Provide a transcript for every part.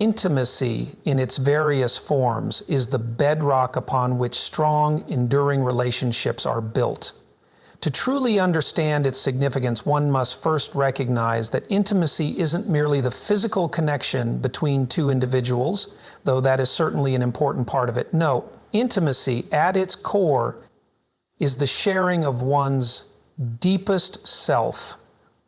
Intimacy in its various forms is the bedrock upon which strong, enduring relationships are built. To truly understand its significance, one must first recognize that intimacy isn't merely the physical connection between two individuals, though that is certainly an important part of it. No, intimacy at its core is the sharing of one's deepest self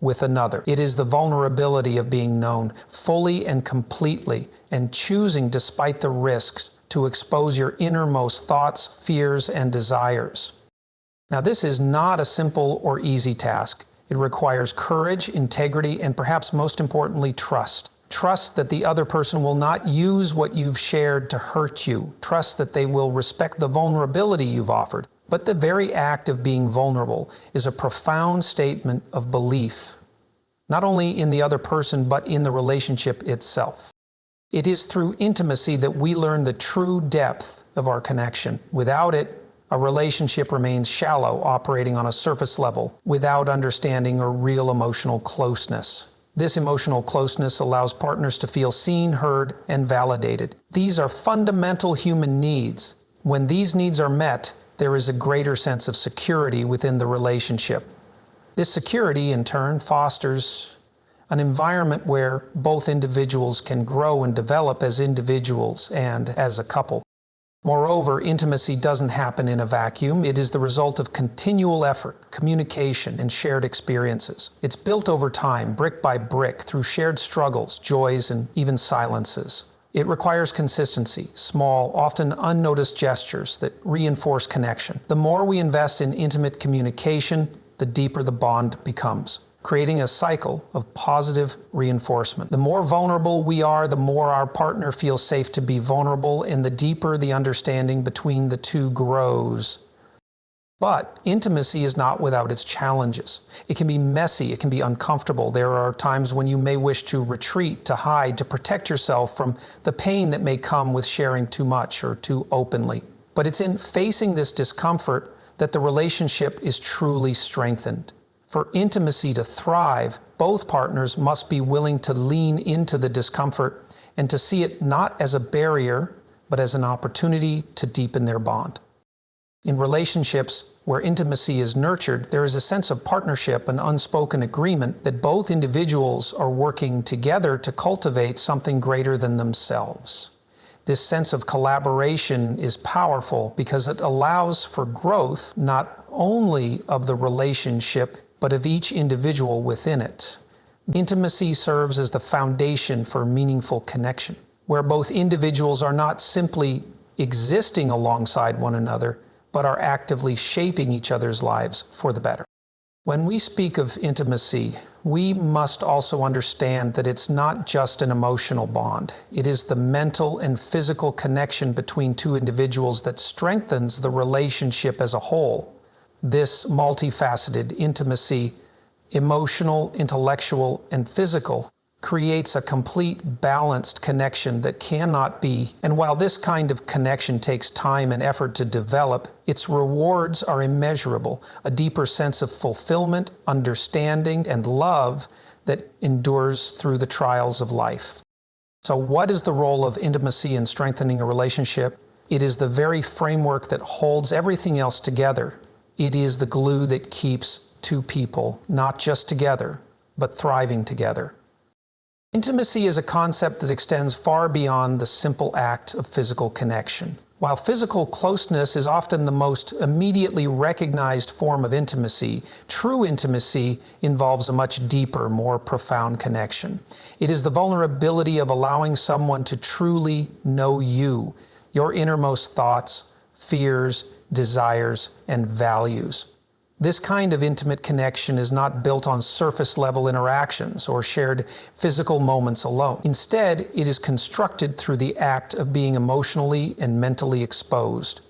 with another. It is the vulnerability of being known fully and completely, and choosing, despite the risks, to expose your innermost thoughts, fears, and desires. Now, this is not a simple or easy task. It requires courage, integrity, and perhaps most importantly, trust. Trust that the other person will not use what you've shared to hurt you. Trust that they will respect the vulnerability you've offered. But the very act of being vulnerable is a profound statement of belief, not only in the other person, but in the relationship itself. It is through intimacy that we learn the true depth of our connection. Without it, a relationship remains shallow, operating on a surface level, without understanding or real emotional closeness. This emotional closeness allows partners to feel seen, heard, and validated. These are fundamental human needs. When these needs are met, there is a greater sense of security within the relationship. This security, in turn, fosters an environment where both individuals can grow and develop as individuals and as a couple. Moreover, intimacy doesn't happen in a vacuum. It is the result of continual effort, communication, and shared experiences. It's built over time, brick by brick, through shared struggles, joys, and even silences. It requires consistency, small, often unnoticed gestures that reinforce connection. The more we invest in intimate communication, the deeper the bond becomes, creating a cycle of positive reinforcement. The more vulnerable we are, the more our partner feels safe to be vulnerable, and the deeper the understanding between the two grows. But intimacy is not without its challenges. It can be messy, it can be uncomfortable. There are times when you may wish to retreat, to hide, to protect yourself from the pain that may come with sharing too much or too openly. But it's in facing this discomfort that the relationship is truly strengthened. For intimacy to thrive, both partners must be willing to lean into the discomfort and to see it not as a barrier, but as an opportunity to deepen their bond. In relationships where intimacy is nurtured, there is a sense of partnership, an unspoken agreement that both individuals are working together to cultivate something greater than themselves. This sense of collaboration is powerful because it allows for growth not only of the relationship, but of each individual within it. Intimacy serves as the foundation for meaningful connection, where both individuals are not simply existing alongside one another, but are actively shaping each other's lives for the better. When we speak of intimacy, we must also understand that it's not just an emotional bond. It is the mental and physical connection between two individuals that strengthens the relationship as a whole. This multifaceted intimacy, emotional, intellectual, and physical, creates a complete, balanced connection that cannot be. And while this kind of connection takes time and effort to develop, its rewards are immeasurable, a deeper sense of fulfillment, understanding, and love that endures through the trials of life. So what is the role of intimacy in strengthening a relationship? It is the very framework that holds everything else together. It is the glue that keeps two people not just together, but thriving together. Intimacy is a concept that extends far beyond the simple act of physical connection. While physical closeness is often the most immediately recognized form of intimacy, true intimacy involves a much deeper, more profound connection. It is the vulnerability of allowing someone to truly know you, your innermost thoughts, fears, desires, and values. This kind of intimate connection is not built on surface-level interactions or shared physical moments alone. Instead, it is constructed through the act of being emotionally and mentally exposed,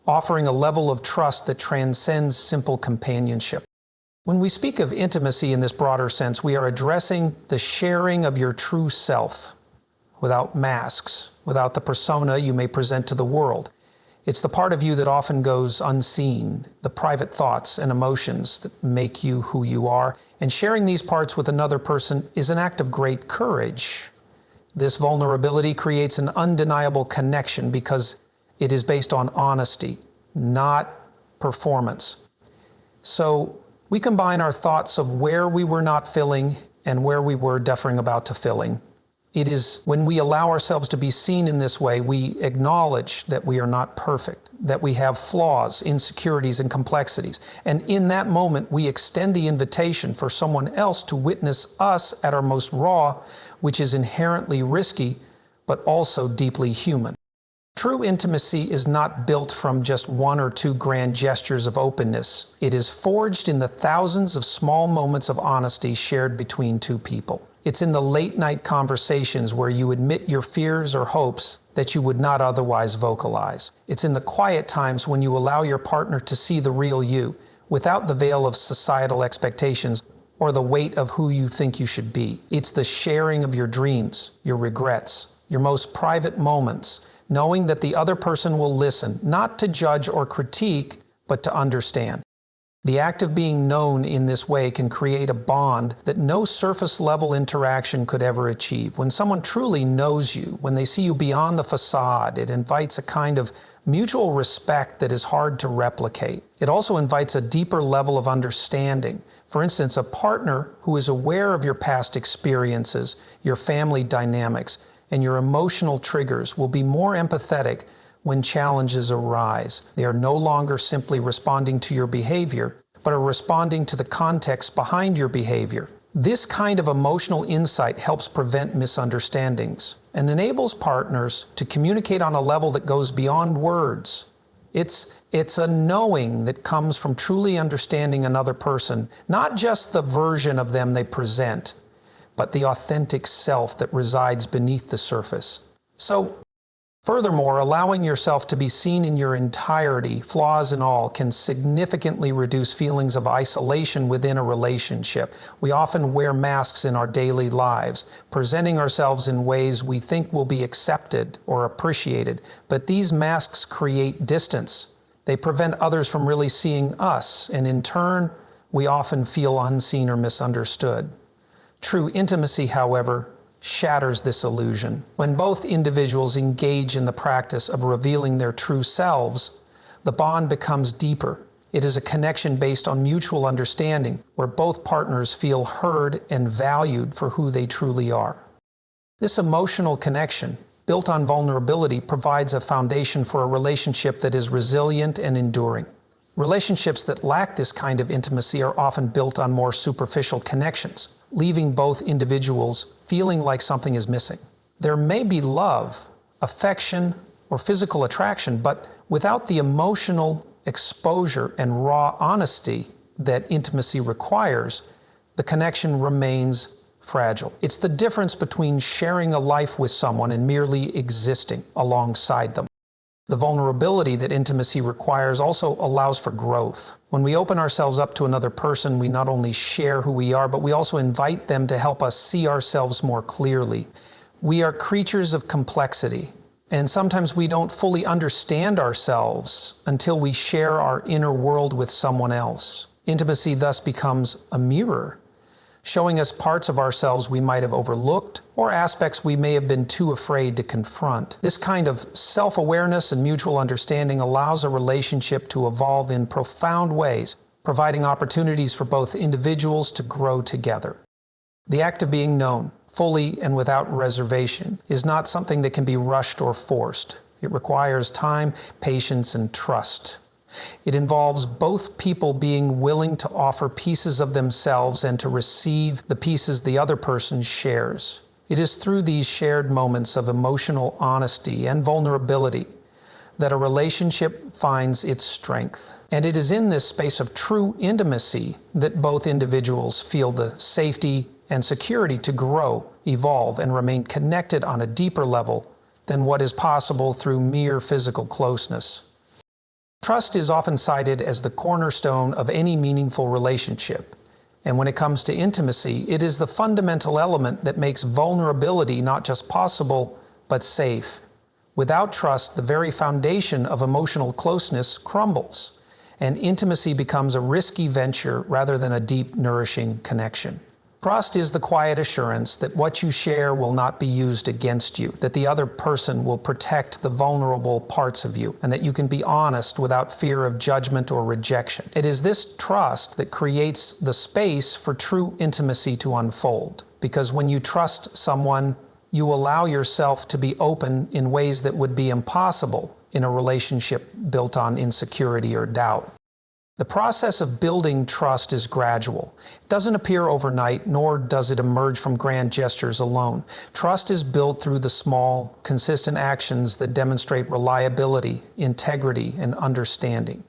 offering a level of trust that transcends simple companionship. When we speak of intimacy in this broader sense, we are addressing the sharing of your true self, without masks, without the persona you may present to the world. It's the part of you that often goes unseen, the private thoughts and emotions that make you who you are. And sharing these parts with another person is an act of great courage. This vulnerability creates an undeniable connection because it is based on honesty, not performance. So we combine our thoughts of where we were not filling and where we were definitely about to filling. It is when we allow ourselves to be seen in this way, we acknowledge that we are not perfect, that we have flaws, insecurities, and complexities. And in that moment, we extend the invitation for someone else to witness us at our most raw, which is inherently risky, but also deeply human. True intimacy is not built from just one or two grand gestures of openness. It is forged in the thousands of small moments of honesty shared between two people. It's in the late-night conversations where you admit your fears or hopes that you would not otherwise vocalize. It's in the quiet times when you allow your partner to see the real you, without the veil of societal expectations or the weight of who you think you should be. It's the sharing of your dreams, your regrets, your most private moments, knowing that the other person will listen, not to judge or critique, but to understand. The act of being known in this way can create a bond that no surface-level interaction could ever achieve. When someone truly knows you, when they see you beyond the facade, it invites a kind of mutual respect that is hard to replicate. It also invites a deeper level of understanding. For instance, a partner who is aware of your past experiences, your family dynamics, and your emotional triggers will be more empathetic when challenges arise. They are no longer simply responding to your behavior, but are responding to the context behind your behavior. This kind of emotional insight helps prevent misunderstandings and enables partners to communicate on a level that goes beyond words. It's a knowing that comes from truly understanding another person, not just the version of them they present, but the authentic self that resides beneath the surface. So, furthermore, allowing yourself to be seen in your entirety, flaws and all, can significantly reduce feelings of isolation within a relationship. We often wear masks in our daily lives, presenting ourselves in ways we think will be accepted or appreciated, but these masks create distance. They prevent others from really seeing us, and in turn, we often feel unseen or misunderstood. True intimacy, however, shatters this illusion. When both individuals engage in the practice of revealing their true selves, the bond becomes deeper. It is a connection based on mutual understanding, where both partners feel heard and valued for who they truly are. This emotional connection, built on vulnerability, provides a foundation for a relationship that is resilient and enduring. Relationships that lack this kind of intimacy are often built on more superficial connections, leaving both individuals feeling like something is missing. There may be love, affection, or physical attraction, but without the emotional exposure and raw honesty that intimacy requires, the connection remains fragile. It's the difference between sharing a life with someone and merely existing alongside them. The vulnerability that intimacy requires also allows for growth. When we open ourselves up to another person, we not only share who we are, but we also invite them to help us see ourselves more clearly. We are creatures of complexity, and sometimes we don't fully understand ourselves until we share our inner world with someone else. Intimacy thus becomes a mirror, showing us parts of ourselves we might have overlooked or aspects we may have been too afraid to confront. This kind of self-awareness and mutual understanding allows a relationship to evolve in profound ways, providing opportunities for both individuals to grow together. The act of being known, fully and without reservation, is not something that can be rushed or forced. It requires time, patience, and trust. It involves both people being willing to offer pieces of themselves and to receive the pieces the other person shares. It is through these shared moments of emotional honesty and vulnerability that a relationship finds its strength. And it is in this space of true intimacy that both individuals feel the safety and security to grow, evolve, and remain connected on a deeper level than what is possible through mere physical closeness. Trust is often cited as the cornerstone of any meaningful relationship. And when it comes to intimacy, it is the fundamental element that makes vulnerability not just possible, but safe. Without trust, the very foundation of emotional closeness crumbles, and intimacy becomes a risky venture rather than a deep, nourishing connection. Trust is the quiet assurance that what you share will not be used against you, that the other person will protect the vulnerable parts of you, and that you can be honest without fear of judgment or rejection. It is this trust that creates the space for true intimacy to unfold, because when you trust someone, you allow yourself to be open in ways that would be impossible in a relationship built on insecurity or doubt. The process of building trust is gradual. It doesn't appear overnight, nor does it emerge from grand gestures alone. Trust is built through the small, consistent actions that demonstrate reliability, integrity, and understanding.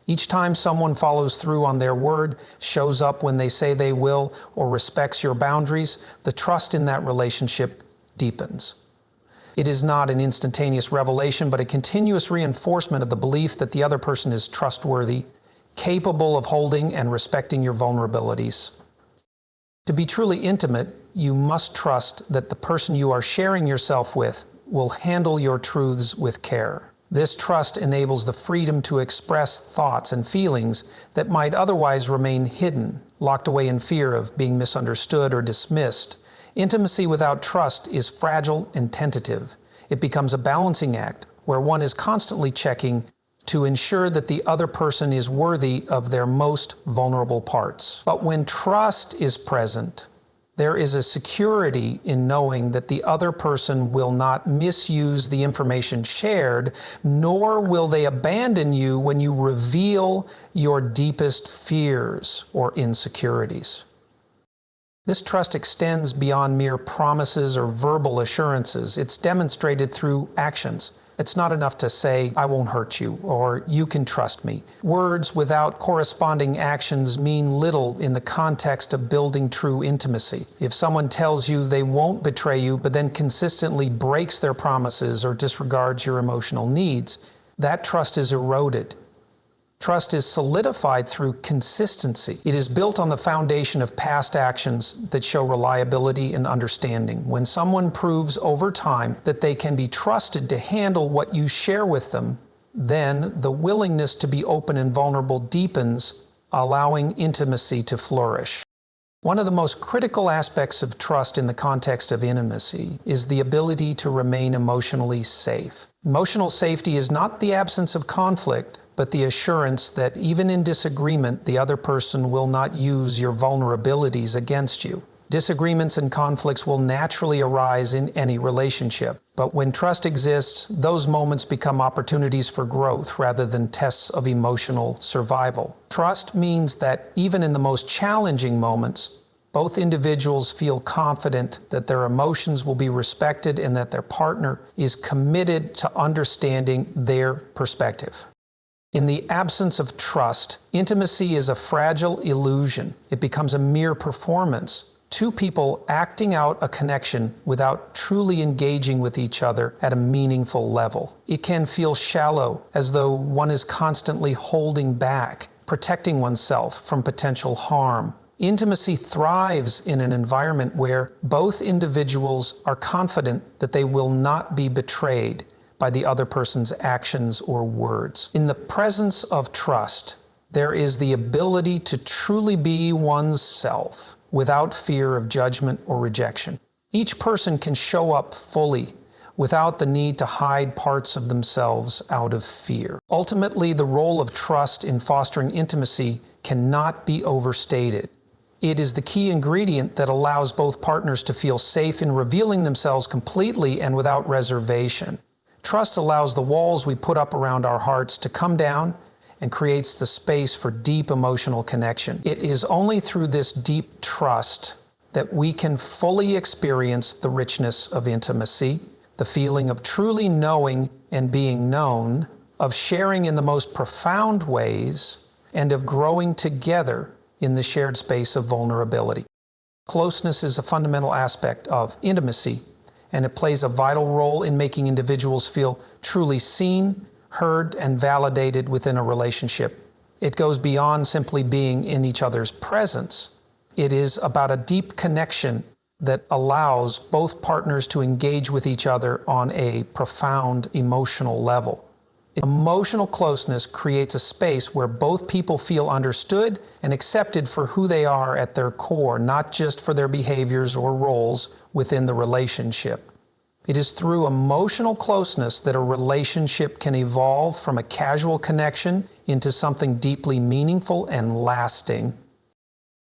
Each time someone follows through on their word, shows up when they say they will, or respects your boundaries, the trust in that relationship deepens. It is not an instantaneous revelation, but a continuous reinforcement of the belief that the other person is trustworthy, capable of holding and respecting your vulnerabilities. To be truly intimate, you must trust that the person you are sharing yourself with will handle your truths with care. This trust enables the freedom to express thoughts and feelings that might otherwise remain hidden, locked away in fear of being misunderstood or dismissed. Intimacy without trust is fragile and tentative. It becomes a balancing act where one is constantly checking to ensure that the other person is worthy of their most vulnerable parts. But when trust is present, there is a security in knowing that the other person will not misuse the information shared, nor will they abandon you when you reveal your deepest fears or insecurities. This trust extends beyond mere promises or verbal assurances. It's demonstrated through actions. It's not enough to say, "I won't hurt you," or "you can trust me." Words without corresponding actions mean little in the context of building true intimacy. If someone tells you they won't betray you, but then consistently breaks their promises or disregards your emotional needs, that trust is eroded. Trust is solidified through consistency. It is built on the foundation of past actions that show reliability and understanding. When someone proves over time that they can be trusted to handle what you share with them, then the willingness to be open and vulnerable deepens, allowing intimacy to flourish. One of the most critical aspects of trust in the context of intimacy is the ability to remain emotionally safe. Emotional safety is not the absence of conflict, but the assurance that even in disagreement, the other person will not use your vulnerabilities against you. Disagreements and conflicts will naturally arise in any relationship, but when trust exists, those moments become opportunities for growth rather than tests of emotional survival. Trust means that even in the most challenging moments, both individuals feel confident that their emotions will be respected and that their partner is committed to understanding their perspective. In the absence of trust, intimacy is a fragile illusion. It becomes a mere performance. Two people acting out a connection without truly engaging with each other at a meaningful level. It can feel shallow, as though one is constantly holding back, protecting oneself from potential harm. Intimacy thrives in an environment where both individuals are confident that they will not be betrayed by the other person's actions or words. In the presence of trust, there is the ability to truly be one's self without fear of judgment or rejection. Each person can show up fully without the need to hide parts of themselves out of fear. Ultimately, the role of trust in fostering intimacy cannot be overstated. It is the key ingredient that allows both partners to feel safe in revealing themselves completely and without reservation. Trust allows the walls we put up around our hearts to come down and creates the space for deep emotional connection. It is only through this deep trust that we can fully experience the richness of intimacy, the feeling of truly knowing and being known, of sharing in the most profound ways, and of growing together in the shared space of vulnerability. Closeness is a fundamental aspect of intimacy, and it plays a vital role in making individuals feel truly seen, heard, and validated within a relationship. It goes beyond simply being in each other's presence. It is about a deep connection that allows both partners to engage with each other on a profound emotional level. Emotional closeness creates a space where both people feel understood and accepted for who they are at their core, not just for their behaviors or roles within the relationship. It is through emotional closeness that a relationship can evolve from a casual connection into something deeply meaningful and lasting.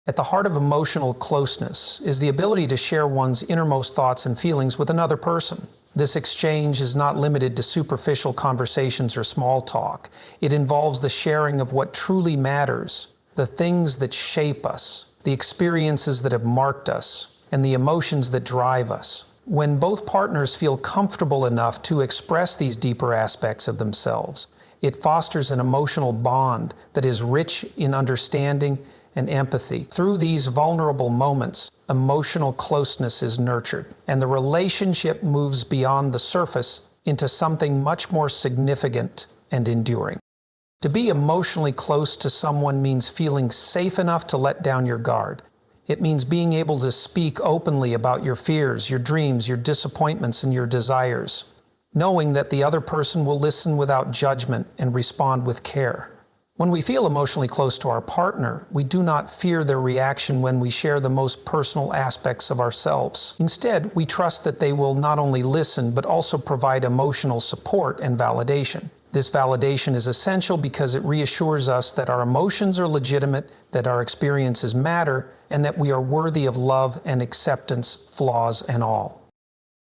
At the heart of emotional closeness is the ability to share one's innermost thoughts and feelings with another person. This exchange is not limited to superficial conversations or small talk. It involves the sharing of what truly matters, the things that shape us, the experiences that have marked us, and the emotions that drive us. When both partners feel comfortable enough to express these deeper aspects of themselves, it fosters an emotional bond that is rich in understanding and empathy. Through these vulnerable moments, emotional closeness is nurtured, and the relationship moves beyond the surface into something much more significant and enduring. To be emotionally close to someone means feeling safe enough to let down your guard. It means being able to speak openly about your fears, your dreams, your disappointments, and your desires, knowing that the other person will listen without judgment and respond with care. When we feel emotionally close to our partner, we do not fear their reaction when we share the most personal aspects of ourselves. Instead, we trust that they will not only listen, but also provide emotional support and validation. This validation is essential because it reassures us that our emotions are legitimate, that our experiences matter, and that we are worthy of love and acceptance, flaws and all.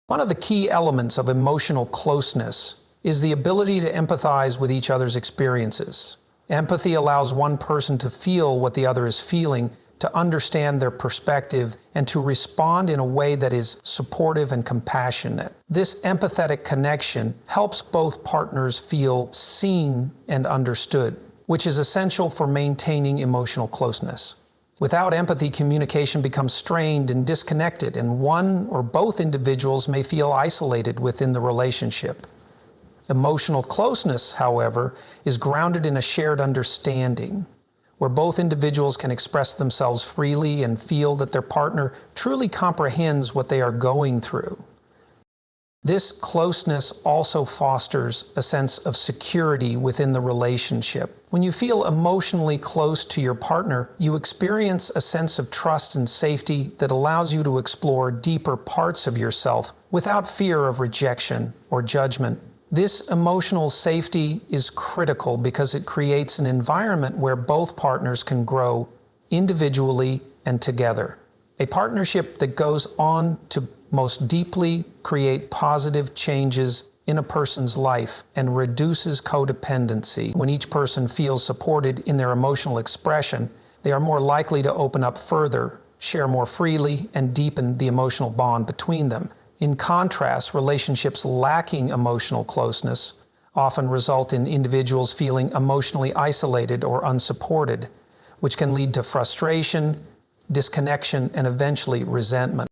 One of the key elements of emotional closeness is the ability to empathize with each other's experiences. Empathy allows one person to feel what the other is feeling, to understand their perspective, and to respond in a way that is supportive and compassionate. This empathetic connection helps both partners feel seen and understood, which is essential for maintaining emotional closeness. Without empathy, communication becomes strained and disconnected, and one or both individuals may feel isolated within the relationship. Emotional closeness, however, is grounded in a shared understanding, where both individuals can express themselves freely and feel that their partner truly comprehends what they are going through. This closeness also fosters a sense of security within the relationship. When you feel emotionally close to your partner, you experience a sense of trust and safety that allows you to explore deeper parts of yourself without fear of rejection or judgment. This emotional safety is critical because it creates an environment where both partners can grow individually and together. A partnership that goes on to most deeply create positive changes in a person's life and reduces codependency. When each person feels supported in their emotional expression, they are more likely to open up further, share more freely, and deepen the emotional bond between them. In contrast, relationships lacking emotional closeness often result in individuals feeling emotionally isolated or unsupported, which can lead to frustration, disconnection, and eventually resentment.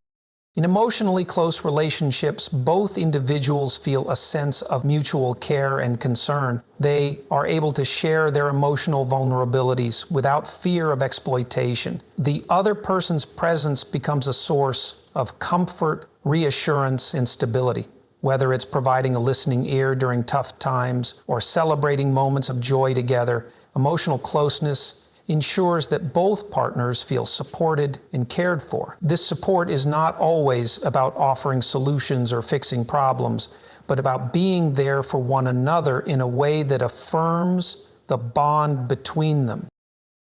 In emotionally close relationships, both individuals feel a sense of mutual care and concern. They are able to share their emotional vulnerabilities without fear of exploitation. The other person's presence becomes a source of comfort, reassurance, and stability. Whether it's providing a listening ear during tough times or celebrating moments of joy together, emotional closeness ensures that both partners feel supported and cared for. This support is not always about offering solutions or fixing problems, but about being there for one another in a way that affirms the bond between them.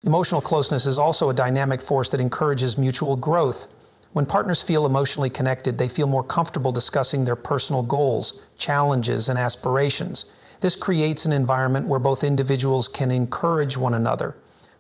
Emotional closeness is also a dynamic force that encourages mutual growth. When partners feel emotionally connected, they feel more comfortable discussing their personal goals, challenges, and aspirations. This creates an environment where both individuals can encourage one another,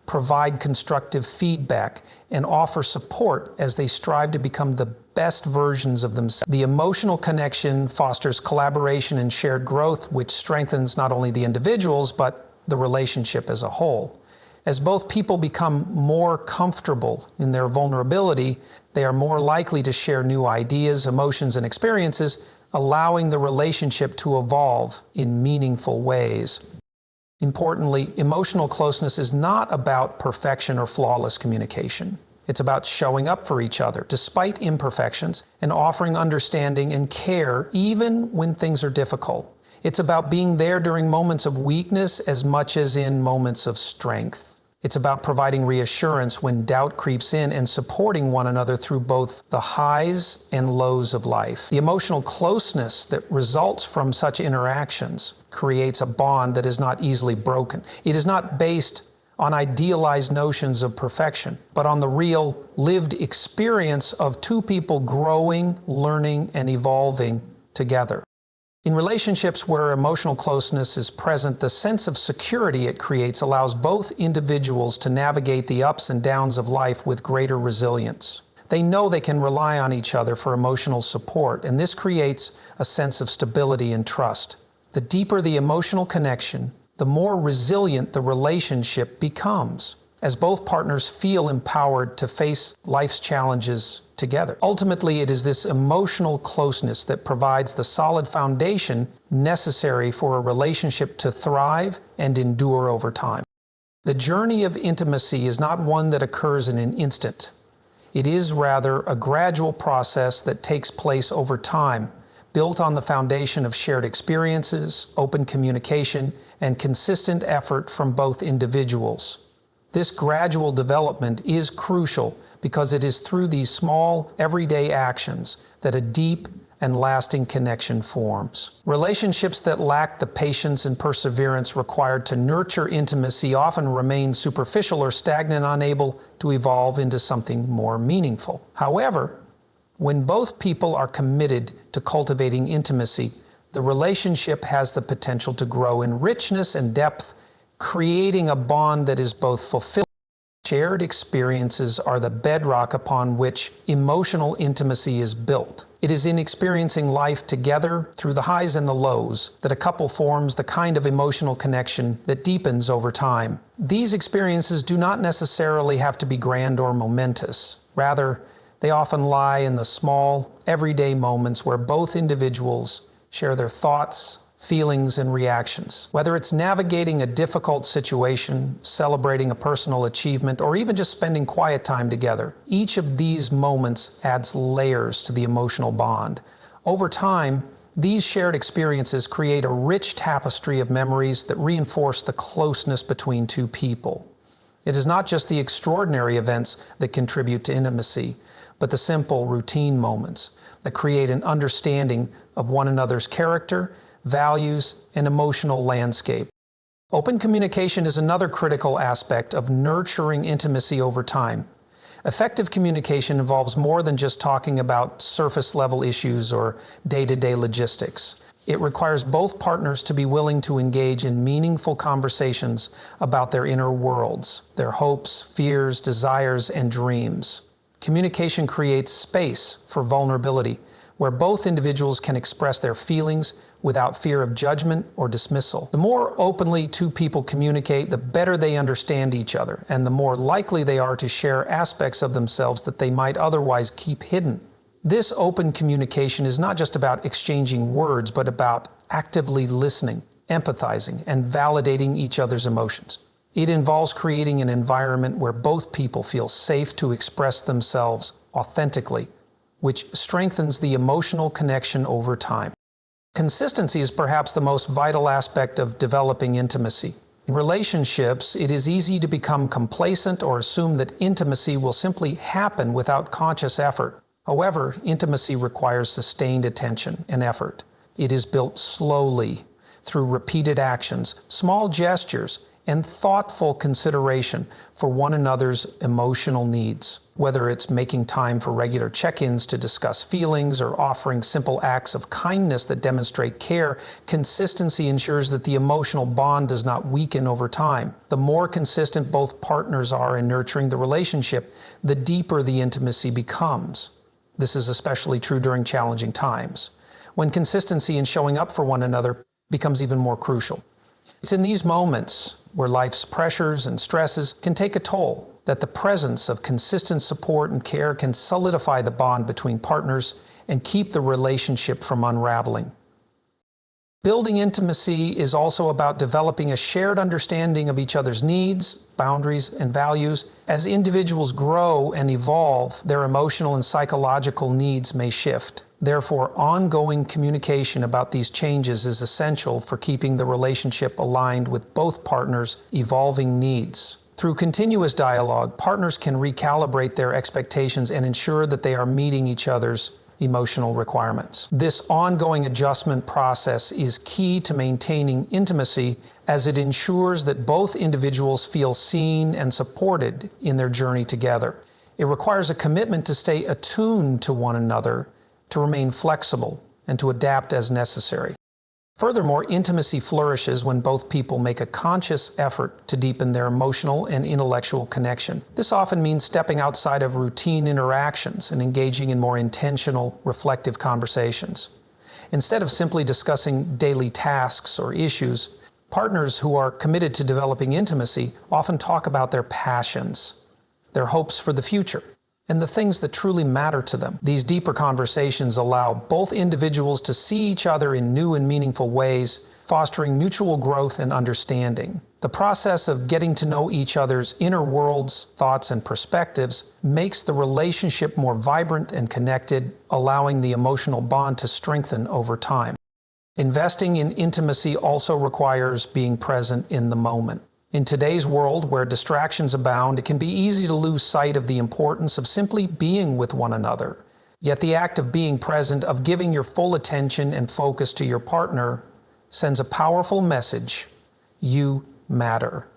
provide constructive feedback, and offer support as they strive to become the best versions of themselves. The emotional connection fosters collaboration and shared growth, which strengthens not only the individuals, but the relationship as a whole. As both people become more comfortable in their vulnerability, they are more likely to share new ideas, emotions, and experiences, allowing the relationship to evolve in meaningful ways. Importantly, emotional closeness is not about perfection or flawless communication. It's about showing up for each other, despite imperfections, and offering understanding and care even when things are difficult. It's about being there during moments of weakness as much as in moments of strength. It's about providing reassurance when doubt creeps in and supporting one another through both the highs and lows of life. The emotional closeness that results from such interactions creates a bond that is not easily broken. It is not based on idealized notions of perfection, but on the real lived experience of two people growing, learning, and evolving together. In relationships where emotional closeness is present, the sense of security it creates allows both individuals to navigate the ups and downs of life with greater resilience. They know they can rely on each other for emotional support, and this creates a sense of stability and trust. The deeper the emotional connection, the more resilient the relationship becomes, as both partners feel empowered to face life's challenges together. Ultimately, it is this emotional closeness that provides the solid foundation necessary for a relationship to thrive and endure over time. The journey of intimacy is not one that occurs in an instant. It is rather a gradual process that takes place over time, built on the foundation of shared experiences, open communication, and consistent effort from both individuals. This gradual development is crucial because it is through these small, everyday actions that a deep and lasting connection forms. Relationships that lack the patience and perseverance required to nurture intimacy often remain superficial or stagnant, unable to evolve into something more meaningful. However, when both people are committed to cultivating intimacy, the relationship has the potential to grow in richness and depth, creating a bond that is both fulfilling. Shared experiences are the bedrock upon which emotional intimacy is built. It is in experiencing life together through the highs and the lows that a couple forms the kind of emotional connection that deepens over time. These experiences do not necessarily have to be grand or momentous. Rather, they often lie in the small, everyday moments where both individuals share their thoughts, feelings, and reactions. Whether it's navigating a difficult situation, celebrating a personal achievement, or even just spending quiet time together, each of these moments adds layers to the emotional bond. Over time, these shared experiences create a rich tapestry of memories that reinforce the closeness between two people. It is not just the extraordinary events that contribute to intimacy, but the simple, routine moments that create an understanding of one another's character, values, and emotional landscape. Open communication is another critical aspect of nurturing intimacy over time. Effective communication involves more than just talking about surface-level issues or day-to-day logistics. It requires both partners to be willing to engage in meaningful conversations about their inner worlds, their hopes, fears, desires, and dreams. Communication creates space for vulnerability, where both individuals can express their feelings without fear of judgment or dismissal. The more openly two people communicate, the better they understand each other, and the more likely they are to share aspects of themselves that they might otherwise keep hidden. This open communication is not just about exchanging words, but about actively listening, empathizing, and validating each other's emotions. It involves creating an environment where both people feel safe to express themselves authentically, which strengthens the emotional connection over time. Consistency is perhaps the most vital aspect of developing intimacy. In relationships, it is easy to become complacent or assume that intimacy will simply happen without conscious effort. However, intimacy requires sustained attention and effort. It is built slowly through repeated actions, small gestures, and thoughtful consideration for one another's emotional needs. Whether it's making time for regular check-ins to discuss feelings or offering simple acts of kindness that demonstrate care, consistency ensures that the emotional bond does not weaken over time. The more consistent both partners are in nurturing the relationship, the deeper the intimacy becomes. This is especially true during challenging times, when consistency in showing up for one another becomes even more crucial. It's in these moments where life's pressures and stresses can take a toll that the presence of consistent support and care can solidify the bond between partners and keep the relationship from unraveling. Building intimacy is also about developing a shared understanding of each other's needs, boundaries, and values. As individuals grow and evolve, their emotional and psychological needs may shift. Therefore, ongoing communication about these changes is essential for keeping the relationship aligned with both partners' evolving needs. Through continuous dialogue, partners can recalibrate their expectations and ensure that they are meeting each other's emotional requirements. This ongoing adjustment process is key to maintaining intimacy, as it ensures that both individuals feel seen and supported in their journey together. It requires a commitment to stay attuned to one another, to remain flexible, and to adapt as necessary. Furthermore, intimacy flourishes when both people make a conscious effort to deepen their emotional and intellectual connection. This often means stepping outside of routine interactions and engaging in more intentional, reflective conversations. Instead of simply discussing daily tasks or issues, partners who are committed to developing intimacy often talk about their passions, their hopes for the future, and the things that truly matter to them. These deeper conversations allow both individuals to see each other in new and meaningful ways, fostering mutual growth and understanding. The process of getting to know each other's inner worlds, thoughts, and perspectives makes the relationship more vibrant and connected, allowing the emotional bond to strengthen over time. Investing in intimacy also requires being present in the moment. In today's world, where distractions abound, it can be easy to lose sight of the importance of simply being with one another. Yet the act of being present, of giving your full attention and focus to your partner, sends a powerful message: you matter.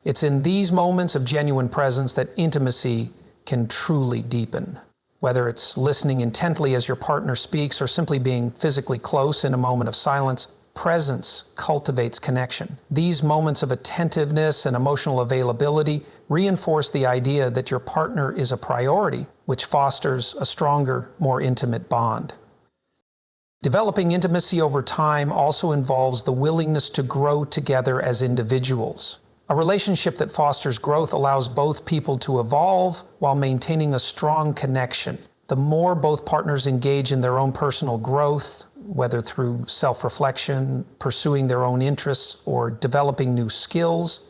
It's in these moments of genuine presence that intimacy can truly deepen. Whether it's listening intently as your partner speaks or simply being physically close in a moment of silence, presence cultivates connection. These moments of attentiveness and emotional availability reinforce the idea that your partner is a priority, which fosters a stronger, more intimate bond. Developing intimacy over time also involves the willingness to grow together as individuals. A relationship that fosters growth allows both people to evolve while maintaining a strong connection. The more both partners engage in their own personal growth, whether through self-reflection, pursuing their own interests, or developing new skills,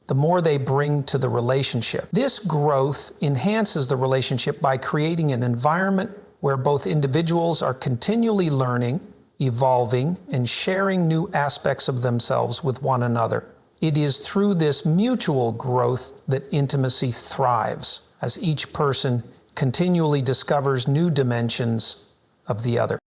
the more they bring to the relationship. This growth enhances the relationship by creating an environment where both individuals are continually learning, evolving, and sharing new aspects of themselves with one another. It is through this mutual growth that intimacy thrives, as each person continually discovers new dimensions of the other.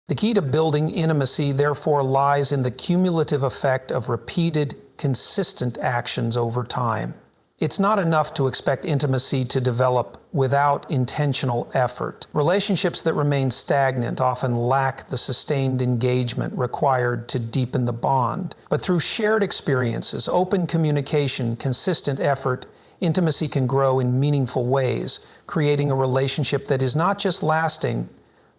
The key to building intimacy, therefore, lies in the cumulative effect of repeated, consistent actions over time. It's not enough to expect intimacy to develop without intentional effort. Relationships that remain stagnant often lack the sustained engagement required to deepen the bond. But through shared experiences, open communication, consistent effort, intimacy can grow in meaningful ways, creating a relationship that is not just lasting,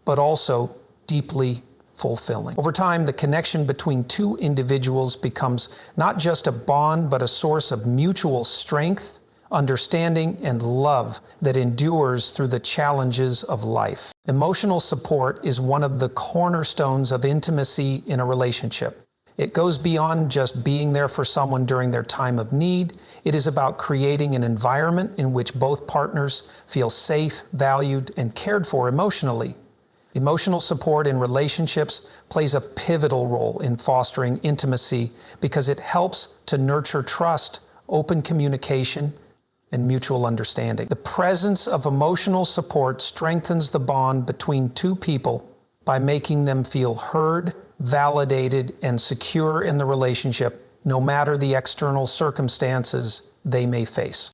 but also deeply fulfilling. Over time, the connection between two individuals becomes not just a bond, but a source of mutual strength, understanding, and love that endures through the challenges of life. Emotional support is one of the cornerstones of intimacy in a relationship. It goes beyond just being there for someone during their time of need. It is about creating an environment in which both partners feel safe, valued, and cared for emotionally. Emotional support in relationships plays a pivotal role in fostering intimacy because it helps to nurture trust, open communication, and mutual understanding. The presence of emotional support strengthens the bond between two people by making them feel heard, validated, and secure in the relationship, no matter the external circumstances they may face.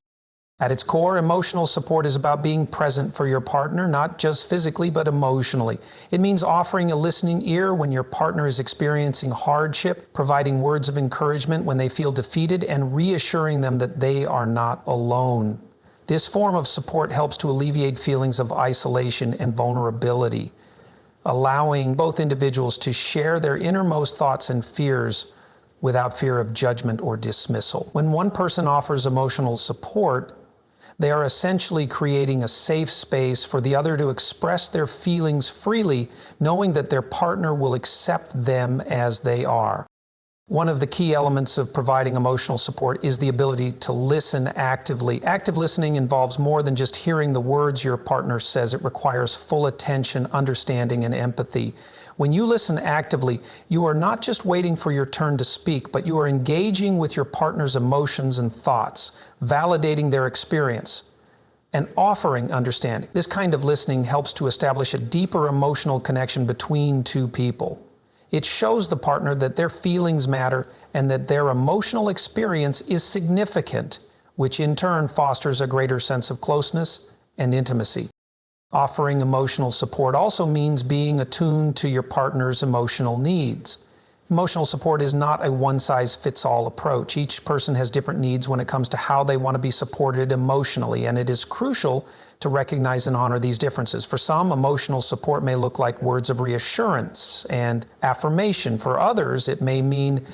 At its core, emotional support is about being present for your partner, not just physically, but emotionally. It means offering a listening ear when your partner is experiencing hardship, providing words of encouragement when they feel defeated, and reassuring them that they are not alone. This form of support helps to alleviate feelings of isolation and vulnerability, allowing both individuals to share their innermost thoughts and fears without fear of judgment or dismissal. When one person offers emotional support, They are essentially creating a safe space for the other to express their feelings freely, knowing that their partner will accept them as they are. One of the key elements of providing emotional support is the ability to listen actively. Active listening involves more than just hearing the words your partner says. It requires full attention, understanding, and empathy. When you listen actively, you are not just waiting for your turn to speak, but you are engaging with your partner's emotions and thoughts, validating their experience, and offering understanding. This kind of listening helps to establish a deeper emotional connection between two people. It shows the partner that their feelings matter and that their emotional experience is significant, which in turn fosters a greater sense of closeness and intimacy. Offering emotional support also means being attuned to your partner's emotional needs. Emotional support is not a one-size-fits-all approach. Each person has different needs when it comes to how they want to be supported emotionally, and it is crucial to recognize and honor these differences. For some, emotional support may look like words of reassurance and affirmation. For others, it may mean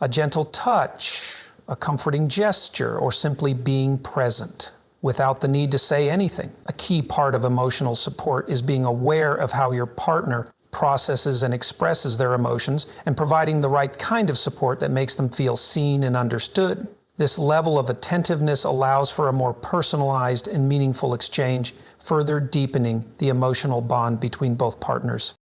a gentle touch, a comforting gesture, or simply being present without the need to say anything. A key part of emotional support is being aware of how your partner processes and expresses their emotions and providing the right kind of support that makes them feel seen and understood. This level of attentiveness allows for a more personalized and meaningful exchange, further deepening the emotional bond between both partners.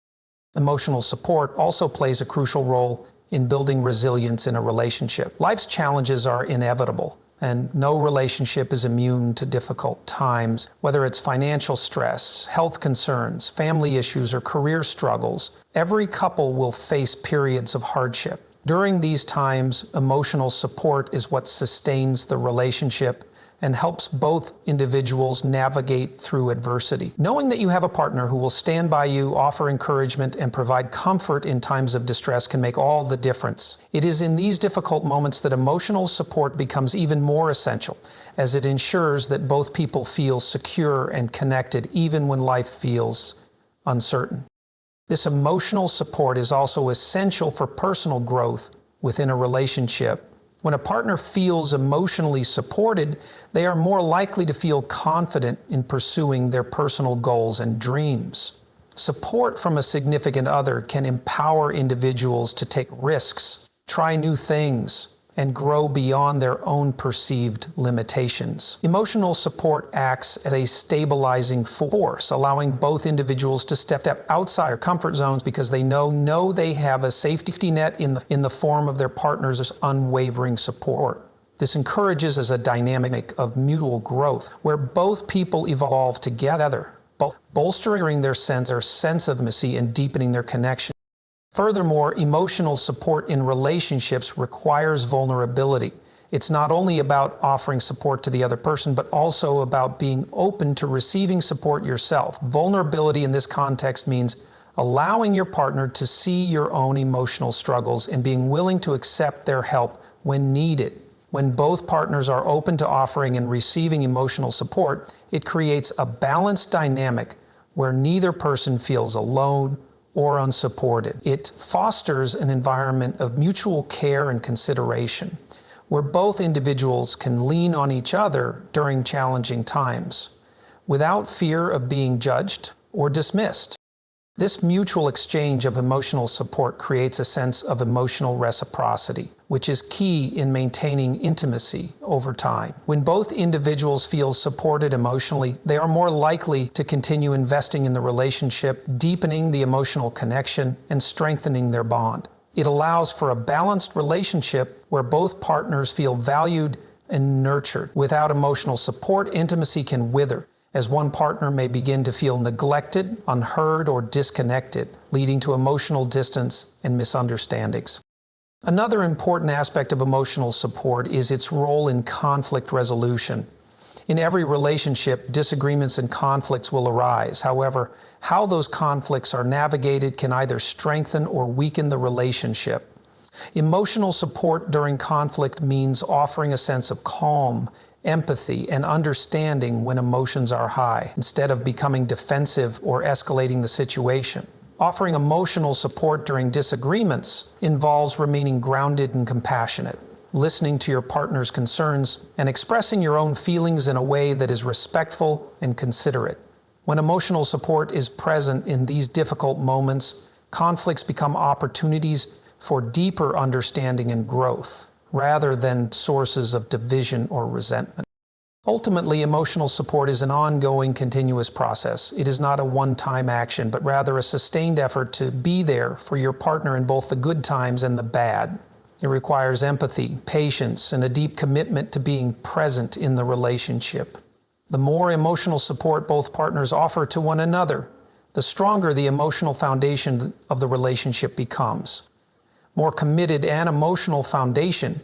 Emotional support also plays a crucial role in building resilience in a relationship. Life's challenges are inevitable, and no relationship is immune to difficult times. Whether it's financial stress, health concerns, family issues, or career struggles, every couple will face periods of hardship. During these times, emotional support is what sustains the relationship and helps both individuals navigate through adversity. Knowing that you have a partner who will stand by you, offer encouragement, and provide comfort in times of distress can make all the difference. It is in these difficult moments that emotional support becomes even more essential, as it ensures that both people feel secure and connected even when life feels uncertain. This emotional support is also essential for personal growth within a relationship. When a partner feels emotionally supported, they are more likely to feel confident in pursuing their personal goals and dreams. Support from a significant other can empower individuals to take risks, try new things, and grow beyond their own perceived limitations. Emotional support acts as a stabilizing force, allowing both individuals to step outside their comfort zones because they know they have a safety net in the form of their partner's unwavering support. This encourages a dynamic of mutual growth, where both people evolve together, bolstering their sense of intimacy and deepening their connection. Furthermore, emotional support in relationships requires vulnerability. It's not only about offering support to the other person, but also about being open to receiving support yourself. Vulnerability in this context means allowing your partner to see your own emotional struggles and being willing to accept their help when needed. When both partners are open to offering and receiving emotional support, it creates a balanced dynamic where neither person feels alone or unsupported. It fosters an environment of mutual care and consideration, where both individuals can lean on each other during challenging times, without fear of being judged or dismissed. This mutual exchange of emotional support creates a sense of emotional reciprocity, which is key in maintaining intimacy over time. When both individuals feel supported emotionally, they are more likely to continue investing in the relationship, deepening the emotional connection, and strengthening their bond. It allows for a balanced relationship where both partners feel valued and nurtured. Without emotional support, intimacy can wither, as one partner may begin to feel neglected, unheard, or disconnected, leading to emotional distance and misunderstandings. Another important aspect of emotional support is its role in conflict resolution. In every relationship, disagreements and conflicts will arise. However, how those conflicts are navigated can either strengthen or weaken the relationship. Emotional support during conflict means offering a sense of calm, empathy, and understanding when emotions are high, instead of becoming defensive or escalating the situation. Offering emotional support during disagreements involves remaining grounded and compassionate. listening to your partner's concerns, and expressing your own feelings in a way that is respectful and considerate. When emotional support is present in these difficult moments, conflicts become opportunities for deeper understanding and growth, rather than sources of division or resentment. Ultimately, emotional support is an ongoing, continuous process. It is not a one-time action, but rather a sustained effort to be there for your partner in both the good times and the bad. It requires empathy, patience, and a deep commitment to being present in the relationship. The more emotional support both partners offer to one another, the stronger the emotional foundation of the relationship becomes. More committed and emotional foundation,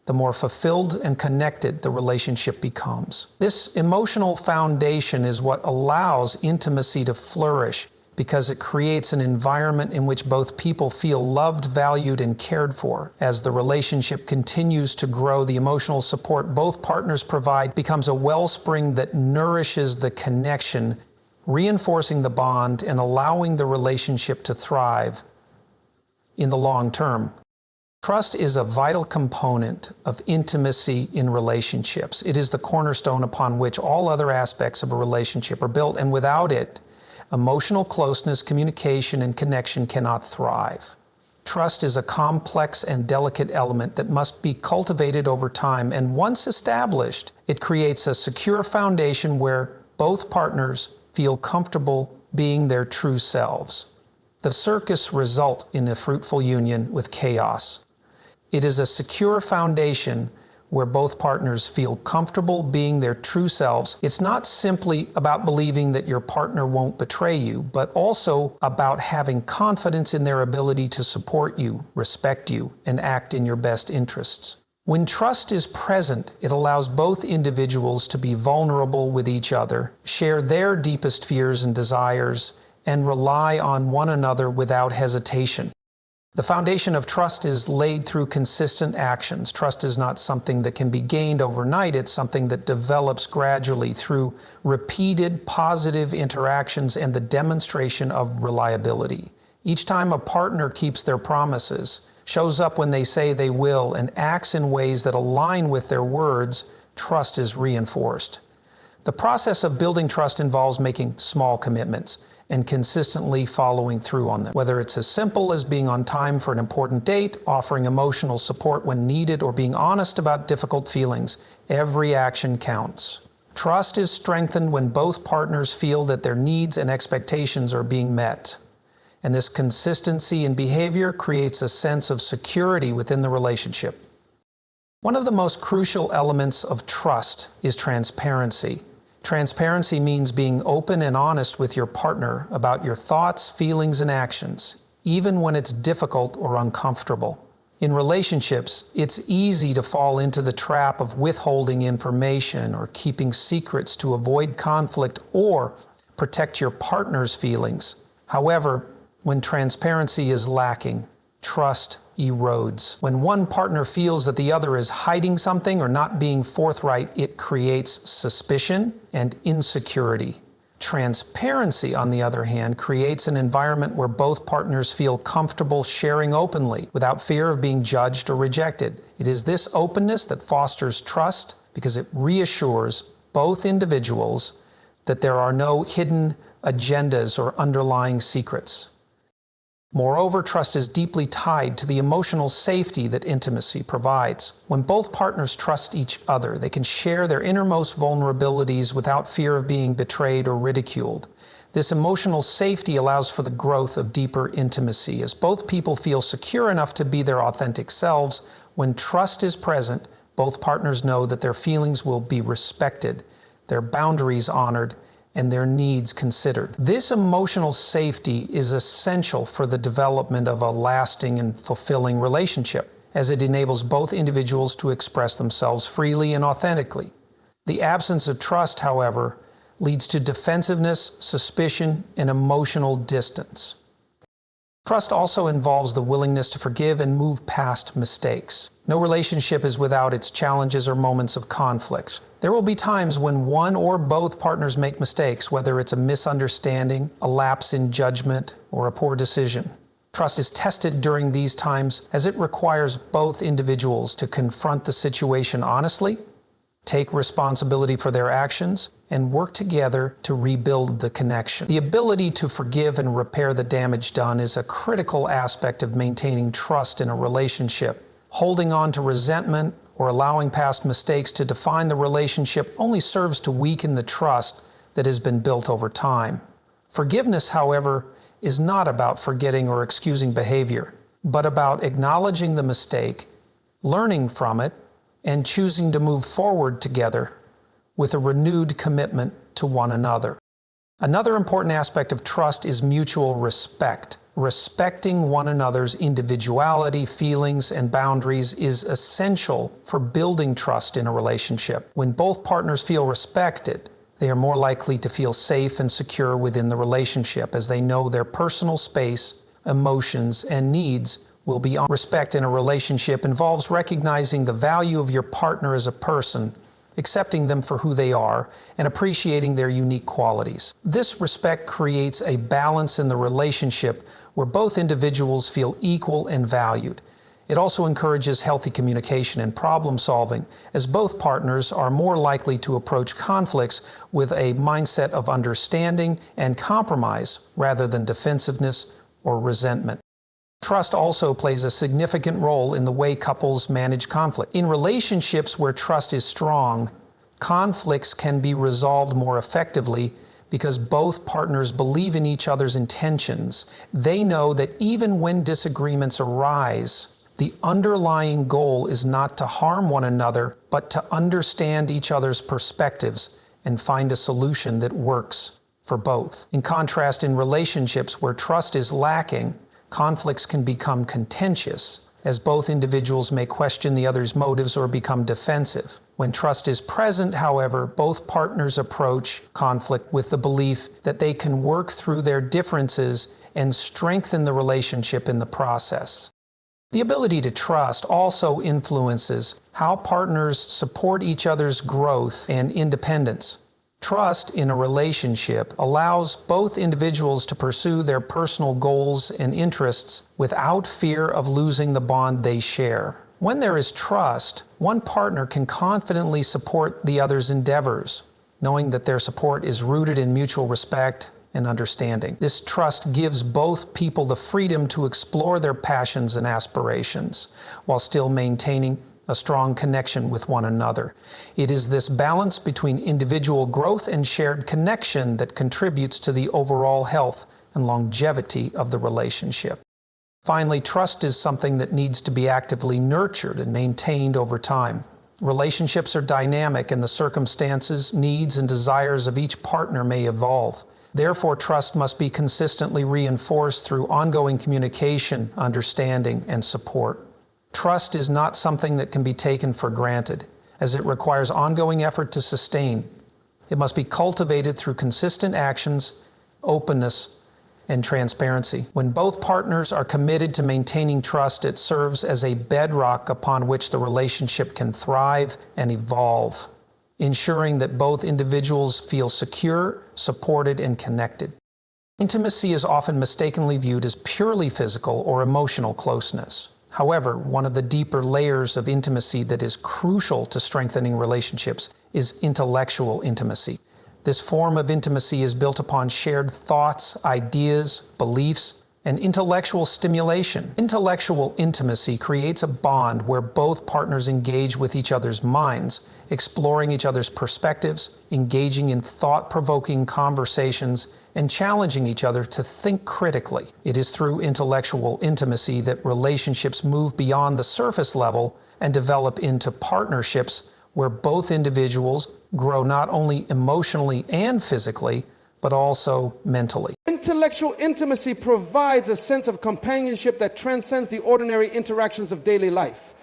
the more fulfilled and connected the relationship becomes. This emotional foundation is what allows intimacy to flourish because it creates an environment in which both people feel loved, valued, and cared for. As the relationship continues to grow, the emotional support both partners provide becomes a wellspring that nourishes the connection, reinforcing the bond and allowing the relationship to thrive in the long term. Trust is a vital component of intimacy in relationships. It is the cornerstone upon which all other aspects of a relationship are built, and without it, emotional closeness, communication, and connection cannot thrive. Trust is a complex and delicate element that must be cultivated over time, and once established, it creates a secure foundation where both partners feel comfortable being their true selves. The circus results in a fruitful union with chaos. It is a secure foundation where both partners feel comfortable being their true selves. It's not simply about believing that your partner won't betray you, but also about having confidence in their ability to support you, respect you, and act in your best interests. When trust is present, it allows both individuals to be vulnerable with each other, share their deepest fears and desires, and rely on one another without hesitation. The foundation of trust is laid through consistent actions. Trust is not something that can be gained overnight. It's something that develops gradually through repeated positive interactions and the demonstration of reliability. Each time a partner keeps their promises, shows up when they say they will, and acts in ways that align with their words, trust is reinforced. The process of building trust involves making small commitments and consistently following through on them. Whether it's as simple as being on time for an important date, offering emotional support when needed, or being honest about difficult feelings, every action counts. Trust is strengthened when both partners feel that their needs and expectations are being met. And this consistency in behavior creates a sense of security within the relationship. One of the most crucial elements of trust is transparency. Transparency means being open and honest with your partner about your thoughts, feelings, and actions, even when it's difficult or uncomfortable. In relationships, it's easy to fall into the trap of withholding information or keeping secrets to avoid conflict or protect your partner's feelings. However, when transparency is lacking, trust erodes. When one partner feels that the other is hiding something or not being forthright, it creates suspicion and insecurity. Transparency, on the other hand, creates an environment where both partners feel comfortable sharing openly without fear of being judged or rejected. It is this openness that fosters trust because it reassures both individuals that there are no hidden agendas or underlying secrets. Moreover, trust is deeply tied to the emotional safety that intimacy provides. When both partners trust each other, they can share their innermost vulnerabilities without fear of being betrayed or ridiculed. This emotional safety allows for the growth of deeper intimacy. As both people feel secure enough to be their authentic selves, when trust is present, both partners know that their feelings will be respected, their boundaries honored, and their needs considered. This emotional safety is essential for the development of a lasting and fulfilling relationship, as it enables both individuals to express themselves freely and authentically. The absence of trust, however, leads to defensiveness, suspicion, and emotional distance. Trust also involves the willingness to forgive and move past mistakes. No relationship is without its challenges or moments of conflict. There will be times when one or both partners make mistakes, whether it's a misunderstanding, a lapse in judgment, or a poor decision. Trust is tested during these times as it requires both individuals to confront the situation honestly, take responsibility for their actions, and work together to rebuild the connection. The ability to forgive and repair the damage done is a critical aspect of maintaining trust in a relationship. Holding on to resentment or allowing past mistakes to define the relationship only serves to weaken the trust that has been built over time. Forgiveness, however, is not about forgetting or excusing behavior, but about acknowledging the mistake, learning from it, and choosing to move forward together with a renewed commitment to one another. Another important aspect of trust is mutual respect. Respecting one another's individuality, feelings, and boundaries is essential for building trust in a relationship. When both partners feel respected, they are more likely to feel safe and secure within the relationship, as they know their personal space, emotions, and needs will be honored. Respect in a relationship involves recognizing the value of your partner as a person, accepting them for who they are, and appreciating their unique qualities. This respect creates a balance in the relationship where both individuals feel equal and valued. It also encourages healthy communication and problem solving, as both partners are more likely to approach conflicts with a mindset of understanding and compromise rather than defensiveness or resentment. Trust also plays a significant role in the way couples manage conflict. In relationships where trust is strong, conflicts can be resolved more effectively because both partners believe in each other's intentions. They know that even when disagreements arise, the underlying goal is not to harm one another, but to understand each other's perspectives and find a solution that works for both. In contrast, in relationships where trust is lacking, conflicts can become contentious, as both individuals may question the other's motives or become defensive. When trust is present, however, both partners approach conflict with the belief that they can work through their differences and strengthen the relationship in the process. The ability to trust also influences how partners support each other's growth and independence. Trust in a relationship allows both individuals to pursue their personal goals and interests without fear of losing the bond they share. When there is trust, one partner can confidently support the other's endeavors, knowing that their support is rooted in mutual respect and understanding. This trust gives both people the freedom to explore their passions and aspirations while still maintaining a strong connection with one another. It is this balance between individual growth and shared connection that contributes to the overall health and longevity of the relationship. Finally, trust is something that needs to be actively nurtured and maintained over time. Relationships are dynamic, and the circumstances, needs, and desires of each partner may evolve. Therefore, trust must be consistently reinforced through ongoing communication, understanding, and support. Trust is not something that can be taken for granted, as it requires ongoing effort to sustain. It must be cultivated through consistent actions, openness, and transparency. When both partners are committed to maintaining trust, it serves as a bedrock upon which the relationship can thrive and evolve, ensuring that both individuals feel secure, supported, and connected. Intimacy is often mistakenly viewed as purely physical or emotional closeness. However, one of the deeper layers of intimacy that is crucial to strengthening relationships is intellectual intimacy. This form of intimacy is built upon shared thoughts, ideas, beliefs, and intellectual stimulation. Intellectual intimacy creates a bond where both partners engage with each other's minds, exploring each other's perspectives, engaging in thought-provoking conversations, and challenging each other to think critically. It is through intellectual intimacy that relationships move beyond the surface level and develop into partnerships where both individuals grow not only emotionally and physically, but also mentally. Intellectual intimacy provides a sense of companionship that transcends the ordinary interactions of daily life.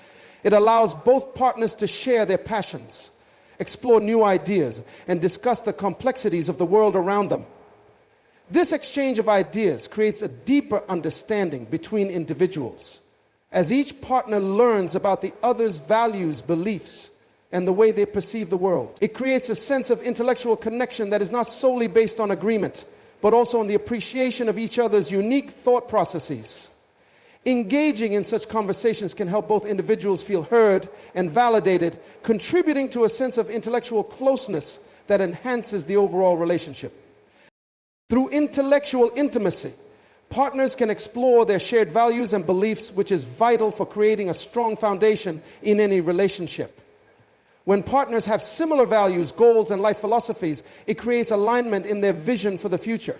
It allows both partners to share their passions, explore new ideas, and discuss the complexities of the world around them. This exchange of ideas creates a deeper understanding between individuals, as each partner learns about the other's values, beliefs, and the way they perceive the world. It creates a sense of intellectual connection that is not solely based on agreement, but also on the appreciation of each other's unique thought processes. Engaging in such conversations can help both individuals feel heard and validated, contributing to a sense of intellectual closeness that enhances the overall relationship. Through intellectual intimacy, partners can explore their shared values and beliefs, which is vital for creating a strong foundation in any relationship. When partners have similar values, goals, and life philosophies, it creates alignment in their vision for the future.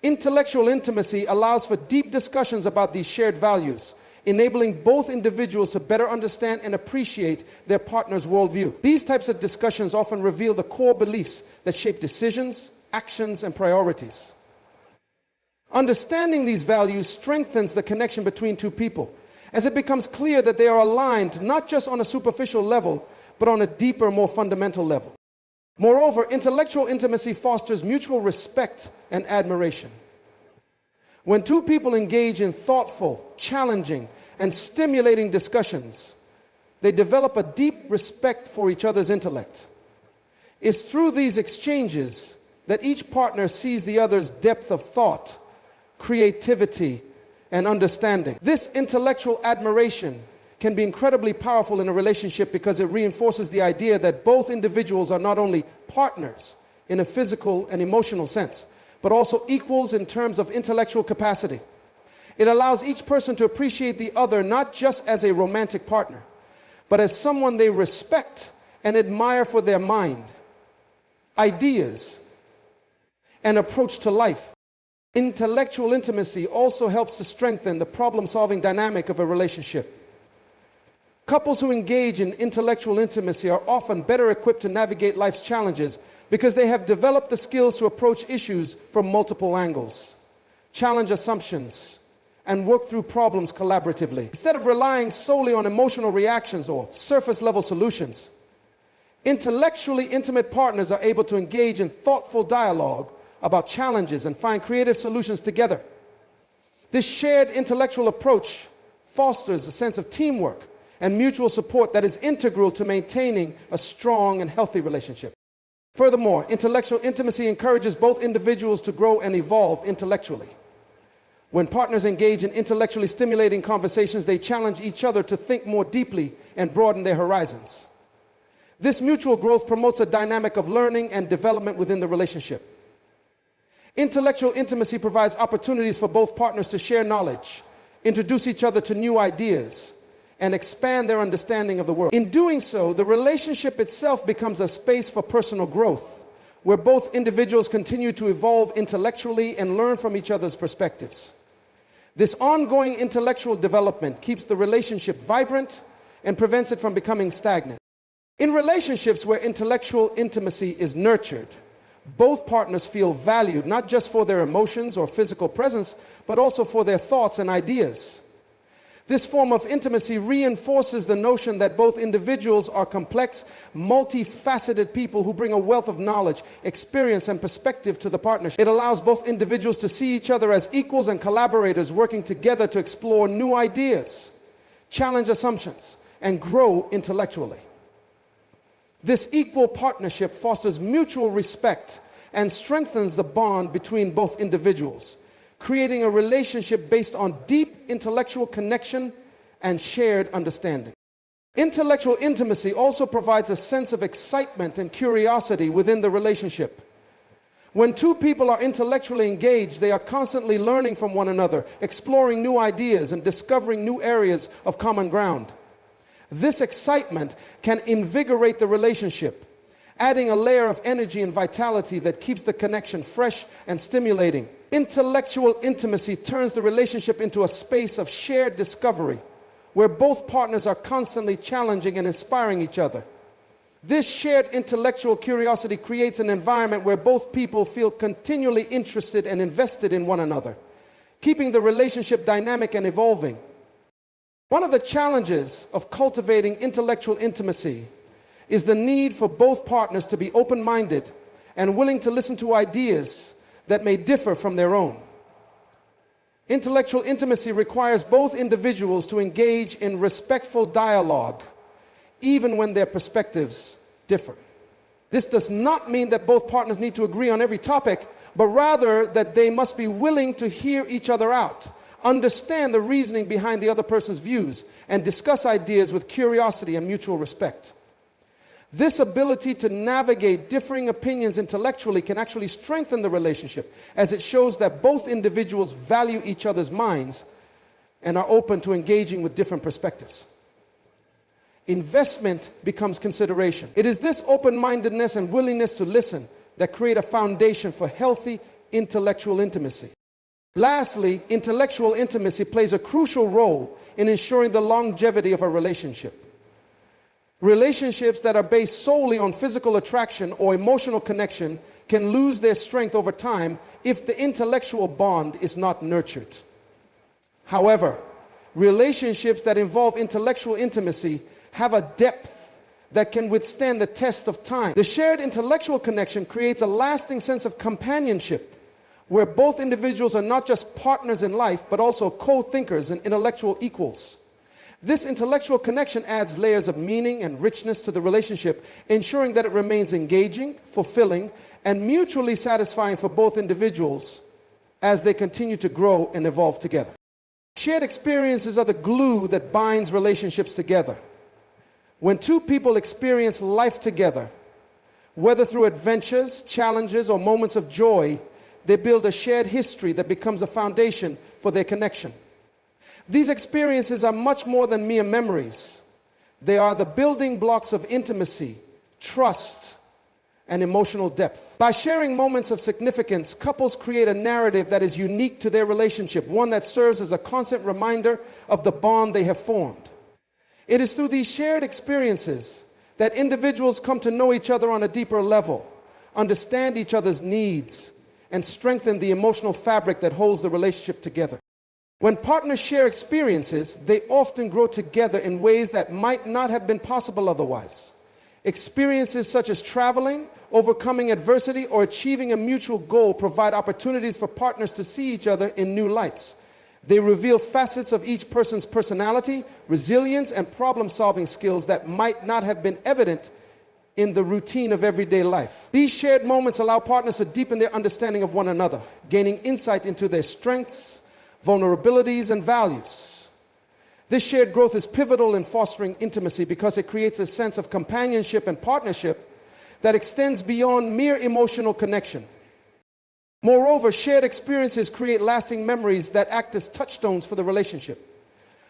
Intellectual intimacy allows for deep discussions about these shared values, enabling both individuals to better understand and appreciate their partner's worldview. These types of discussions often reveal the core beliefs that shape decisions, actions, and priorities. Understanding these values strengthens the connection between two people, as it becomes clear that they are aligned not just on a superficial level, but on a deeper, more fundamental level. Moreover, intellectual intimacy fosters mutual respect and admiration. When two people engage in thoughtful, challenging, and stimulating discussions, they develop a deep respect for each other's intellect. It's through these exchanges that each partner sees the other's depth of thought, creativity, and understanding. This intellectual admiration can be incredibly powerful in a relationship because it reinforces the idea that both individuals are not only partners in a physical and emotional sense, but also equals in terms of intellectual capacity. It allows each person to appreciate the other not just as a romantic partner, but as someone they respect and admire for their mind, ideas, and approach to life. Intellectual intimacy also helps to strengthen the problem-solving dynamic of a relationship. Couples who engage in intellectual intimacy are often better equipped to navigate life's challenges because they have developed the skills to approach issues from multiple angles, challenge assumptions, and work through problems collaboratively. Instead of relying solely on emotional reactions or surface-level solutions, intellectually intimate partners are able to engage in thoughtful dialogue about challenges and find creative solutions together. This shared intellectual approach fosters a sense of teamwork and mutual support that is integral to maintaining a strong and healthy relationship. Furthermore, intellectual intimacy encourages both individuals to grow and evolve intellectually. When partners engage in intellectually stimulating conversations, they challenge each other to think more deeply and broaden their horizons. This mutual growth promotes a dynamic of learning and development within the relationship. Intellectual intimacy provides opportunities for both partners to share knowledge, introduce each other to new ideas, and expand their understanding of the world. In doing so, the relationship itself becomes a space for personal growth, where both individuals continue to evolve intellectually and learn from each other's perspectives. This ongoing intellectual development keeps the relationship vibrant and prevents it from becoming stagnant. In relationships where intellectual intimacy is nurtured, both partners feel valued not just for their emotions or physical presence, but also for their thoughts and ideas. This form of intimacy reinforces the notion that both individuals are complex, multifaceted people who bring a wealth of knowledge, experience, and perspective to the partnership. It allows both individuals to see each other as equals and collaborators working together to explore new ideas, challenge assumptions, and grow intellectually. This equal partnership fosters mutual respect and strengthens the bond between both individuals, creating a relationship based on deep intellectual connection and shared understanding. Intellectual intimacy also provides a sense of excitement and curiosity within the relationship. When two people are intellectually engaged, they are constantly learning from one another, exploring new ideas, and discovering new areas of common ground. This excitement can invigorate the relationship, adding a layer of energy and vitality that keeps the connection fresh and stimulating. Intellectual intimacy turns the relationship into a space of shared discovery, where both partners are constantly challenging and inspiring each other. This shared intellectual curiosity creates an environment where both people feel continually interested and invested in one another, keeping the relationship dynamic and evolving. One of the challenges of cultivating intellectual intimacy is the need for both partners to be open-minded and willing to listen to ideas that may differ from their own. Intellectual intimacy requires both individuals to engage in respectful dialogue, even when their perspectives differ. This does not mean that both partners need to agree on every topic, but rather that they must be willing to hear each other out, understand the reasoning behind the other person's views, and discuss ideas with curiosity and mutual respect. This ability to navigate differing opinions intellectually can actually strengthen the relationship, as it shows that both individuals value each other's minds and are open to engaging with different perspectives. Investment becomes consideration. It is this open-mindedness and willingness to listen that create a foundation for healthy intellectual intimacy. Lastly, intellectual intimacy plays a crucial role in ensuring the longevity of a relationship. Relationships that are based solely on physical attraction or emotional connection can lose their strength over time if the intellectual bond is not nurtured. However, relationships that involve intellectual intimacy have a depth that can withstand the test of time. The shared intellectual connection creates a lasting sense of companionship, where both individuals are not just partners in life, but also co-thinkers and intellectual equals. This intellectual connection adds layers of meaning and richness to the relationship, ensuring that it remains engaging, fulfilling, and mutually satisfying for both individuals as they continue to grow and evolve together. Shared experiences are the glue that binds relationships together. When two people experience life together, whether through adventures, challenges, or moments of joy, they build a shared history that becomes a foundation for their connection. These experiences are much more than mere memories. They are the building blocks of intimacy, trust, and emotional depth. By sharing moments of significance, couples create a narrative that is unique to their relationship, one that serves as a constant reminder of the bond they have formed. It is through these shared experiences that individuals come to know each other on a deeper level, understand each other's needs, and strengthen the emotional fabric that holds the relationship together. When partners share experiences, they often grow together in ways that might not have been possible otherwise. Experiences such as traveling, overcoming adversity, or achieving a mutual goal provide opportunities for partners to see each other in new lights. They reveal facets of each person's personality, resilience, and problem-solving skills that might not have been evident in the routine of everyday life. These shared moments allow partners to deepen their understanding of one another, gaining insight into their strengths, vulnerabilities, and values. This shared growth is pivotal in fostering intimacy because it creates a sense of companionship and partnership that extends beyond mere emotional connection. Moreover, shared experiences create lasting memories that act as touchstones for the relationship.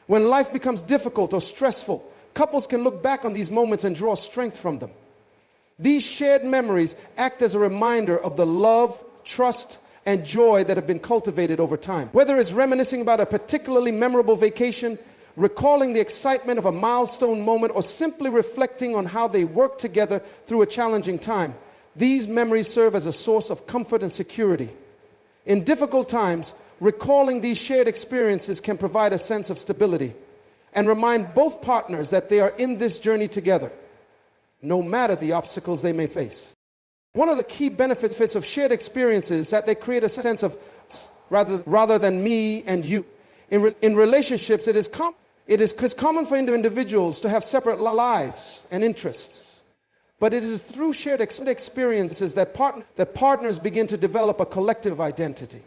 When life becomes difficult or stressful, couples can look back on these moments and draw strength from them. These shared memories act as a reminder of the love, trust, and joy that have been cultivated over time. Whether it's reminiscing about a particularly memorable vacation, recalling the excitement of a milestone moment, or simply reflecting on how they worked together through a challenging time, these memories serve as a source of comfort and security. In difficult times, recalling these shared experiences can provide a sense of stability and remind both partners that they are in this journey together, no matter the obstacles they may face. One of the key benefits of shared experiences is that they create a sense of rather than me and you. In relationships, it is common for individuals to have separate lives and interests. But it is through shared experiences that partners begin to develop a collective identity.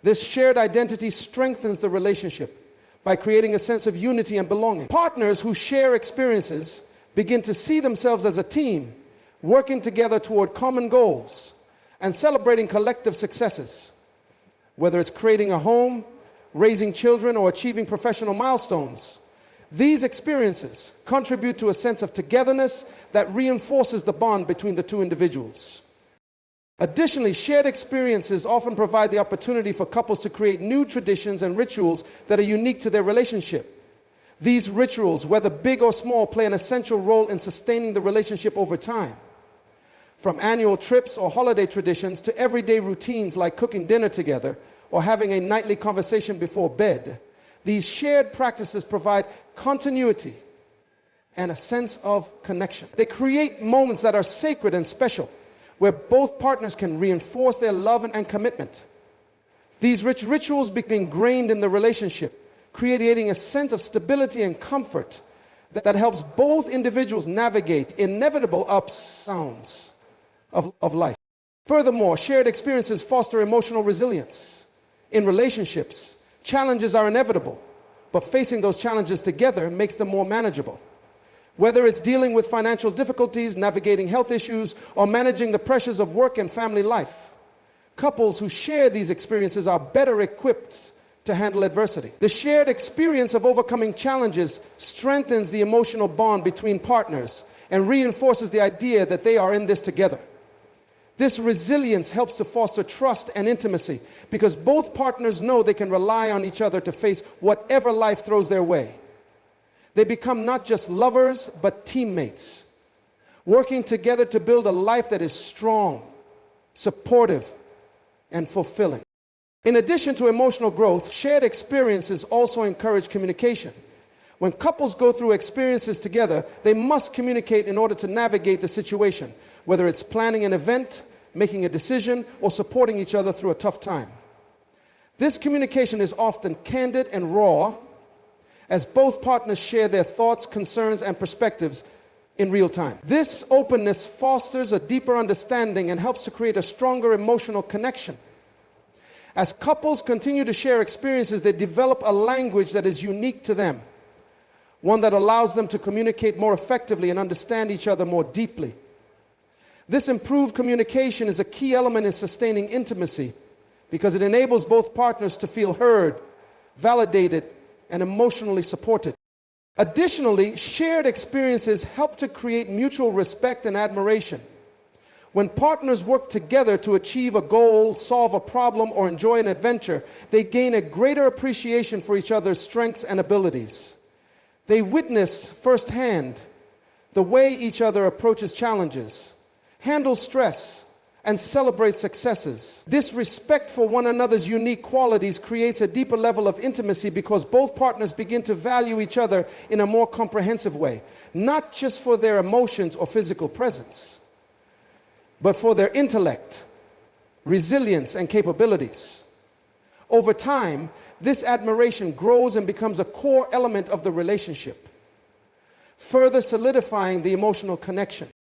This shared identity strengthens the relationship by creating a sense of unity and belonging. Partners who share experiences begin to see themselves as a team, working together toward common goals and celebrating collective successes. Whether it's creating a home, raising children, or achieving professional milestones, these experiences contribute to a sense of togetherness that reinforces the bond between the two individuals. Additionally, shared experiences often provide the opportunity for couples to create new traditions and rituals that are unique to their relationship. These rituals, whether big or small, play an essential role in sustaining the relationship over time. From annual trips or holiday traditions to everyday routines like cooking dinner together or having a nightly conversation before bed, these shared practices provide continuity and a sense of connection. They create moments that are sacred and special, where both partners can reinforce their love and commitment. These rituals become ingrained in the relationship, creating a sense of stability and comfort that helps both individuals navigate inevitable ups and downs of life. Furthermore, shared experiences foster emotional resilience. In relationships, Challenges are inevitable, but facing those challenges together makes them more manageable. Whether it's dealing with financial difficulties, navigating health issues, or managing the pressures of work and family life, couples who share these experiences are better equipped to handle adversity. The shared experience of overcoming challenges strengthens the emotional bond between partners and reinforces the idea that they are in this together. This resilience helps to foster trust and intimacy because both partners know they can rely on each other to face whatever life throws their way. They become not just lovers, but teammates, working together to build a life that is strong, supportive, and fulfilling. In addition to emotional growth, shared experiences also encourage communication. When couples go through experiences together, they must communicate in order to navigate the situation, whether it's planning an event, making a decision, or supporting each other through a tough time. This communication is often candid and raw, as both partners share their thoughts, concerns, and perspectives in real time. This openness fosters a deeper understanding and helps to create a stronger emotional connection. As couples continue to share experiences, they develop a language that is unique to them, one that allows them to communicate more effectively and understand each other more deeply. This improved communication is a key element in sustaining intimacy because it enables both partners to feel heard, validated, and emotionally supported. Additionally, shared experiences help to create mutual respect and admiration. When partners work together to achieve a goal, solve a problem, or enjoy an adventure, they gain a greater appreciation for each other's strengths and abilities. They witness firsthand the way each other approaches challenges, handles stress, and celebrates successes. This respect for one another's unique qualities creates a deeper level of intimacy because both partners begin to value each other in a more comprehensive way, not just for their emotions or physical presence, but for their intellect, resilience, and capabilities. Over time, this admiration grows and becomes a core element of the relationship, further solidifying the emotional connection.